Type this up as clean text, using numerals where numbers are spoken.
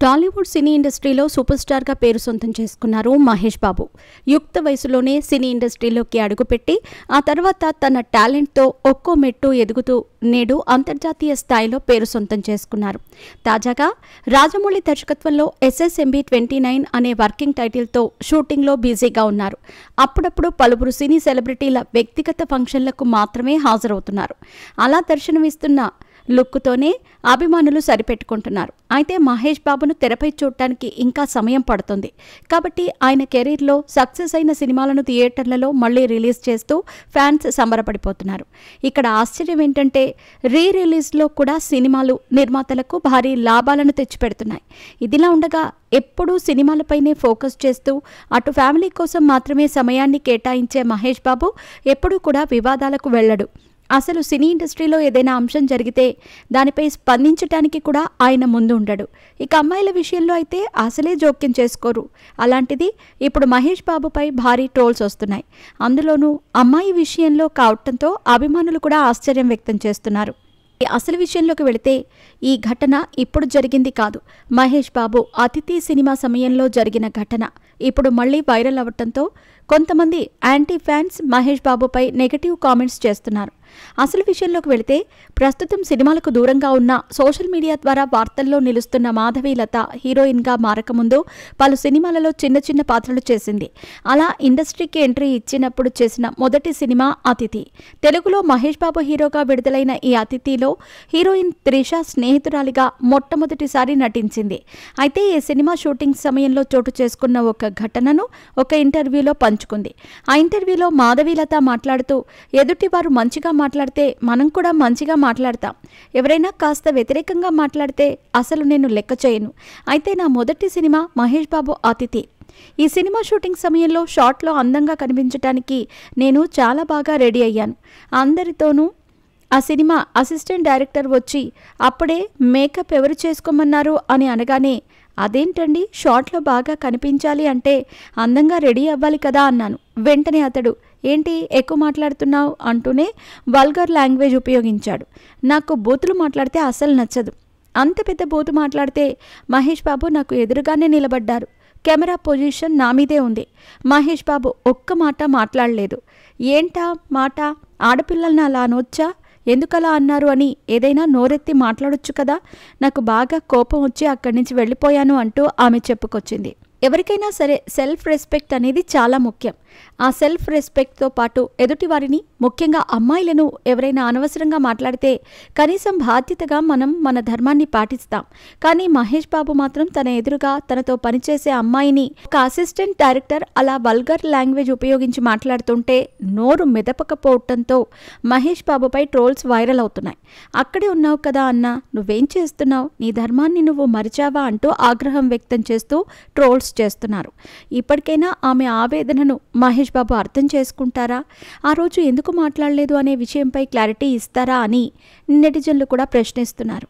టాలీవుడ్ సినీ ఇండస్ట్రీలో సూపర్ స్టార్గా పేరు సొంతం చేసుకున్నారు మహేష్ బాబు. యుక్త వయసులోనే సినీ ఇండస్ట్రీలోకి అడుగుపెట్టి ఆ తర్వాత తన టాలెంట్తో ఒక్కో మెట్టు ఎదుగుతూ నేడు అంతర్జాతీయ స్థాయిలో పేరు సొంతం చేసుకున్నారు. తాజాగా రాజమౌళి దర్శకత్వంలో SSMB 29 అనే వర్కింగ్ టైటిల్తో షూటింగ్లో బిజీగా ఉన్నారు. అప్పుడప్పుడు పలువురు సినీ సెలబ్రిటీల వ్యక్తిగత ఫంక్షన్లకు మాత్రమే హాజరవుతున్నారు. అలా దర్శనమిస్తున్న లుక్తోనే అభిమానులు సరిపెట్టుకుంటున్నారు. అయితే మహేష్ బాబును తెరపై చూడటానికి ఇంకా సమయం పడుతుంది. కాబట్టి ఆయన కెరీర్లో సక్సెస్ అయిన సినిమాలను థియేటర్లలో మళ్లీ రిలీజ్ చేస్తూ ఫ్యాన్స్ సంబరపడిపోతున్నారు. ఇక్కడ ఆశ్చర్యం ఏంటంటే రిలీజ్లో కూడా సినిమాలు నిర్మాతలకు భారీ లాభాలను తెచ్చిపెడుతున్నాయి. ఇదిలా ఉండగా ఎప్పుడూ సినిమాలపైనే ఫోకస్ చేస్తూ అటు ఫ్యామిలీ కోసం మాత్రమే సమయాన్ని కేటాయించే మహేష్ బాబు ఎప్పుడూ కూడా వివాదాలకు వెళ్ళడు. అసలు సినీ ఇండస్ట్రీలో ఏదైనా అంశం జరిగితే దానిపై స్పందించడానికి కూడా ఆయన ముందు ఉండడు. ఇక అమ్మాయిల విషయంలో అయితే అసలే జోక్యం చేసుకోరు. అలాంటిది ఇప్పుడు మహేష్ బాబుపై భారీ ట్రోల్స్ వస్తున్నాయి. అందులోనూ అమ్మాయి విషయంలో కావటంతో అభిమానులు కూడా ఆశ్చర్యం వ్యక్తం చేస్తున్నారు. అసలు విషయంలోకి వెళితే ఈ ఘటన ఇప్పుడు జరిగింది కాదు. మహేష్ బాబు అతిథి సినిమా సమయంలో జరిగిన ఘటన ఇప్పుడు మళ్ళీ వైరల్ అవ్వటంతో కొంతమంది యాంటీ ఫ్యాన్స్ మహేష్ బాబుపై నెగటివ్ కామెంట్స్ చేస్తున్నారు. అసలు విషయంలోకి వెళితే ప్రస్తుతం సినిమాలకు దూరంగా ఉన్న సోషల్ మీడియా ద్వారా వార్తల్లో నిలుస్తున్న మాధవీలత హీరోయిన్గా మారకముందు పలు సినిమాలలో చిన్న చిన్న పాత్రలు చేసింది. అలా ఇండస్ట్రీకి ఎంట్రీ ఇచ్చినప్పుడు చేసిన మొదటి సినిమా అతిథి. తెలుగులో మహేష్ బాబు హీరోగా విడుదలైన ఈ అతిథిలో హీరోయిన్ త్రిష స్నేహితురాలిగా మొట్టమొదటిసారి నటించింది. అయితే ఈ సినిమా షూటింగ్ సమయంలో చోటు చేసుకున్న ఒక ఘటనను ఒక ఇంటర్వ్యూలో పంచుకుంది. ఆ ఇంటర్వ్యూలో మాధవీలత మాట్లాడుతూ, ఎదుటివారు మంచిగా మాట్లాడితే మనం కూడా మంచిగా మాట్లాడతాం. ఎవరైనా కాస్త వ్యతిరేకంగా మాట్లాడితే అసలు నేను లెక్క చేయను. అయితే నా మొదటి సినిమా మహేష్ బాబు అతిథి. ఈ సినిమా షూటింగ్ సమయంలో షాట్లో అందంగా కనిపించడానికి నేను చాలా బాగా రెడీ అయ్యాను. అందరితోనూ ఆ సినిమా అసిస్టెంట్ డైరెక్టర్ వచ్చి అప్పుడే మేకప్ ఎవరు చేసుకోమన్నారు అని అనగానే, అదేంటండి షాట్లో బాగా కనిపించాలి అంటే అందంగా రెడీ అవ్వాలి కదా అన్నాను. వెంటనే అతడు, ఏంటి ఎక్కువ మాట్లాడుతున్నావు అంటూనే వల్గర్ లాంగ్వేజ్ ఉపయోగించాడు. నాకు బూతులు మాట్లాడితే అస్సలు నచ్చదు. అంత పెద్ద బూతు మాట్లాడితే మహేష్ బాబు నాకు ఎదురుగానే నిలబడ్డారు. కెమెరా పొజిషన్ నా మీదే ఉంది. మహేష్ బాబు ఒక్క మాట మాట్లాడలేదు. ఏంటా మాట, ఆడపిల్లల్ని అలా అనొచ్చా, ఎందుకలా అన్నారు అని ఏదైనా నోరెత్తి మాట్లాడొచ్చు కదా. నాకు బాగా కోపం వచ్చి అక్కడి నుంచి వెళ్ళిపోయాను అంటూ ఆమె చెప్పుకొచ్చింది. ఎవరికైనా సరే సెల్ఫ్ రెస్పెక్ట్ అనేది చాలా ముఖ్యం. ఆ సెల్ఫ్ రెస్పెక్ట్తో పాటు ఎదుటివారిని, ముఖ్యంగా అమ్మాయిలను ఎవరైనా అనవసరంగా మాట్లాడితే కనీసం బాధ్యతగా మనం మన ధర్మాన్ని పాటిస్తాం. కానీ మహేష్ బాబు మాత్రం తన ఎదురుగా తనతో పనిచేసే అమ్మాయిని ఒక అసిస్టెంట్ డైరెక్టర్ అలా వల్గర్ లాంగ్వేజ్ ఉపయోగించి మాట్లాడుతుంటే నోరు మెదపకపోవటంతో మహేష్ బాబుపై ట్రోల్స్ వైరల్ అవుతున్నాయి. అక్కడే ఉన్నావు కదా అన్నా, నువ్వేం చేస్తున్నావు, నీ ధర్మాన్ని నువ్వు మరిచావా అంటూ ఆగ్రహం వ్యక్తం చేస్తూ ట్రోల్స్ చేస్తున్నారు. ఇప్పటికైనా ఆమె ఆవేదనను మహేష్ బాబు అర్థం చేసుకుంటారా, ఆ రోజు ఎందుకు మాట్లాడలేదు అనే విషయంపై క్లారిటీ ఇస్తారా అని నెటిజన్లు కూడా ప్రశ్నిస్తున్నారు.